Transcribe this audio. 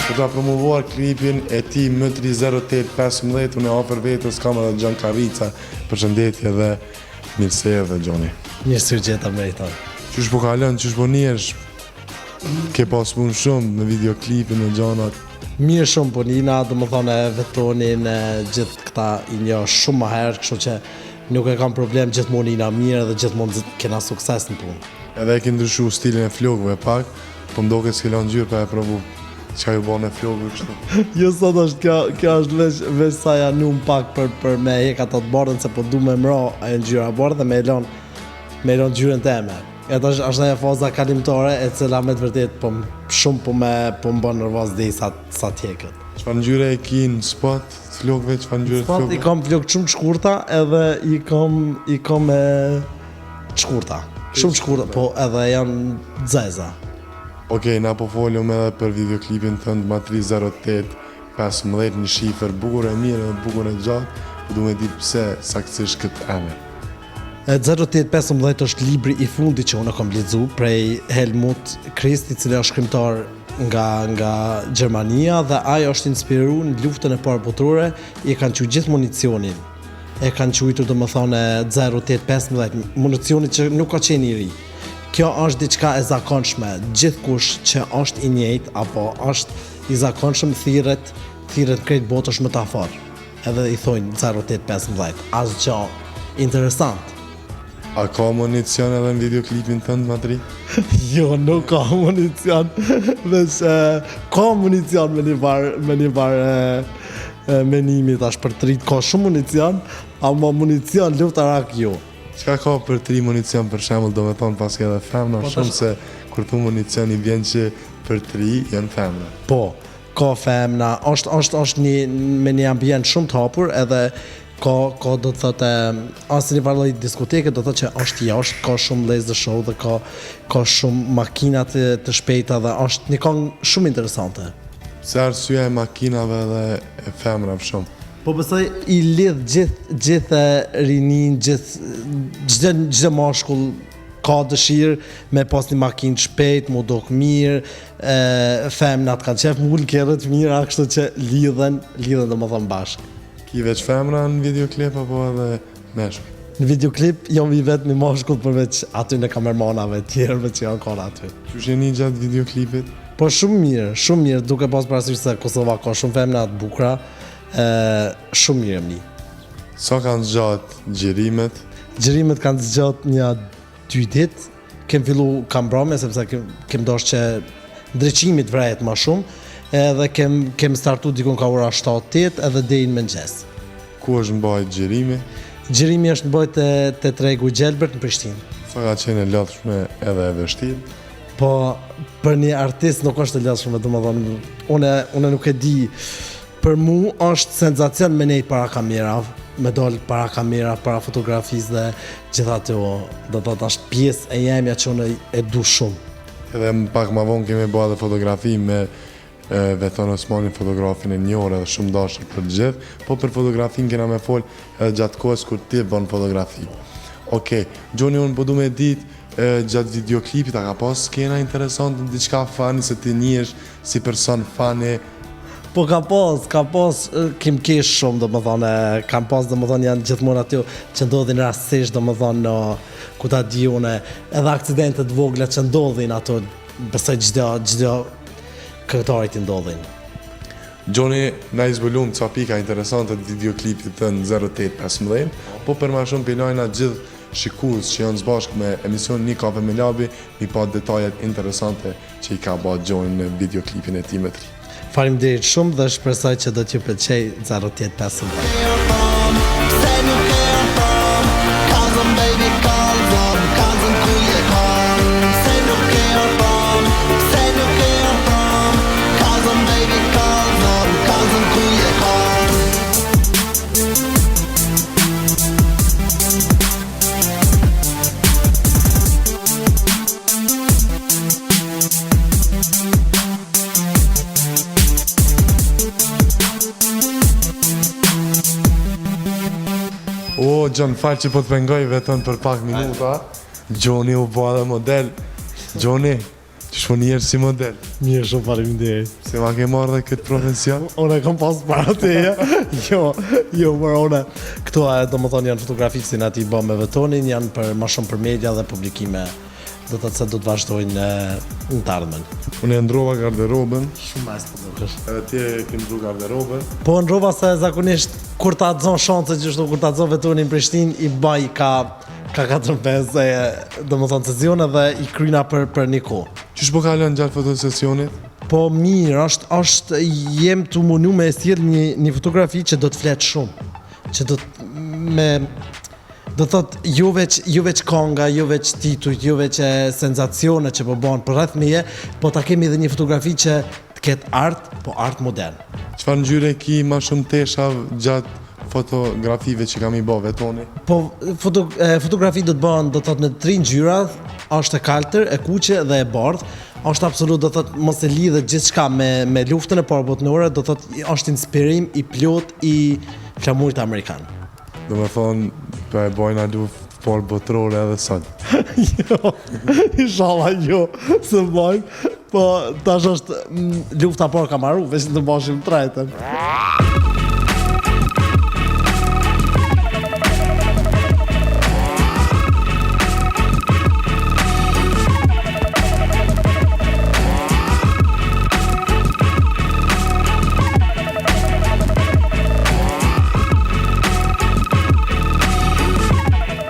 Për ta promovuar klipin e ti M30815, unë e ofër vetës kam edhe Gjan Karica, përshëndetje dhe mirëse dhe Gjoni. Mirësir gjeta meriton. Qysh po kalon, qysh po njesh, ke pas punë shumë në videoklipin e gjanat. Mirë shumë punina, do më thonë e vetonin gjithë këta i njo shumë më herë, kështu që nuk e kam problem, gjithmonë ina mirë dhe gjithmonë kena sukses në punë. Edhe e ke ndryshu stilin e flokëve pak, po mdoke s'ke lanë gjyrë pa e provu çka ju bën e flokëve kështu. Jo sot është kjo është veç sa ja num pak për me hek ato të bardhën se po du me mra ajo ngjyra bardhë dhe me lon ngjyrën teme. Eta është ajo faza kalimtare e cila me të vërtet po më bën nervoz deri sa t'jekët. Çfarë ngjyre e ki në spot flokëve, çfarë ngjyre flokëve? Spot i kam flokë shumë të shkurta edhe i kam të shkurta. Shumë të shkurta, po edhe janë zeza. Okej, na po folëm edhe për videoklipin tënd M30815, një shifër bukur e mirë dhe bukur e gjatë, po du me di pse saktësisht këtë emër. 0815 është libri i fundit që unë kam lexuar prej Helmut Krist, i cili është shkrimtar nga Gjermania dhe ai është inspiruar në luftën e parë botërore, i kanë quajtur gjithë municionin. E kanë quajtur domethënë 0815, municioni që nuk ka qenë i ri. Kjo është diçka e zakonshme, gjithkush që është i njëjtë apo është i zakonshëm thirret krejt botësh më të afër. Edhe i thojnë 0815, asgjë interesant. A ka municion edhe në videoklipin tënd, Matri? Jo, nuk ka municion, veç ka municion me një farë menimi tash për të rritë, ka shumë municion, ama municion luftarak jo. Çka ka për tri municion për shembull, do me thonë pas edhe femna, shumë se kur thu municion i vjen që për tri janë femna. Po, ka femna, është me një ambient shumë të hapur edhe ka do të thotë asnjë lloj diskoteke, do të thotë që është jashtë, ka shumë laser show dhe ka shumë makina të shpejta dhe është një këngë shumë interesante. Pse arsyeja e makinave dhe e femrave shumë? Po besoj i lidh gjithë rinin, çdo mashkull ka dëshirë me pas një makinë shpejt, mu dok mirë, femnat kanë qef mullë kjerët mira, kështu që lidhen domethënë bashkë. Ki veç femra në videoklip apo edhe meshkull? Në videoklip jam i vetë një mashkull përveç aty në kamermanave tjerëve që janë kora aty. Qysh jeni gjatë videoklipit? Po shumë mirë, duke pas parasysh se Kosova ka shumë femna të bukura, shumë mirë më. Sa kanë zgjatë xhirimet? Xhirimet kanë zgjatë një 2 ditë. Kem fillu kambrame sepse kem dashur që ndriçimi të vrahet më shumë. Edhe kem startu dikon ka ora 7-8 edhe deri në mëngjes. Ku është mbajt xhirimi? Xhirimi është mbajt te tregu Gjelbert në Prishtinë. Sa ka qenë e lodhshme edhe e vështirë? Po për një artist nuk është e lodhshme, domethënë unë nuk e di. Për mua është senzacion me nejt para kamerave, me dal para kamera, para fotografisë dhe gjithatë, do të thotë është pjesë e jemja që unë e du shumë. Edhe pak më vonë kemi bërë edhe fotografi me Veton Osmanin, fotografin e njohur edhe shumë dashur për të gjithë, po për fotografin kena me fol edhe gjatë kohës kur ti bën fotografi. Okej, Gjoni, unë po du me ditë gjatë videoklipit, a ka pas skena interesante, diçka fani se ti njihesh si person fani? Po ka pas, kem kesh shumë, domethënë, kam pas domethënë janë gjithmonë aty që ndodhin rastësisht, domethënë ku ta di unë, edhe aksidente të vogla që ndodhin ato, besoj çdo këngëtarit i ndodhin. Gjoni, na i zbulum ca pika interesante të videoklipit të në 0815, po për ma shumë pilojna gjithë shikues që janë zbashk me emision Një Kafe me Labi, mi pa detajet interesante që i ka bërë Gjoni në videoklipin e ti me tri. Faleminderit shumë dhe shpresoj që do t'ju pëlqej 0815. Gjon, falë që po të pengoj vetën për pak minuta, Gjoni u bë edhe model. Gjoni, që shpo njerë si model. Mirë, shumë faleminderit. Se ma ke marrë dhe këtë profesion? Unë e kam pas para teja. Jo, për une. Këto do më thonë janë fotografi që na ti bë me vetonin, janë për ma shumë për media dhe publikime. Do të se do të vazhdojnë në të ardhmen. Unë e ndrova garderobën, Shumë mas të dukesh. edhe ti e ke ndru garderobën. Po ndrova se zakonisht kur ta dzon shanse gjithashtu kur ta dzon vetonin në Prishtinë i baj ka 4-5 do më thonë sesione dhe i kryna për një kohë. Qysh po kalon gjatë fotosesionit? Po mirë, është jem të munu me sjell një fotografi që do të flet shumë, që do të me do thot jo veç konga, jo veç tituj, jo veç senzacione që po bën për rreth meje, po ta kemi edhe një fotografi që të ketë art, po art modern. Çfarë ngjyre ki ma shumë tesha gjatë fotografive që kam i bë vetoni? Po fotografi do të bëhen do thot në 3 ngjyra, është e kaltër, e kuqe dhe e bardhë. Është absolut do thot mos e lidhet gjithçka me luftën e parë botërore, do thot është inspirim i plot i flamurit amerikan. Do me thonë, po e bojna luft parë botërore edhe sot. Jo, inshallah jo, se bajnë, po tash është lufta parë ka marru, veç të bashim tretën.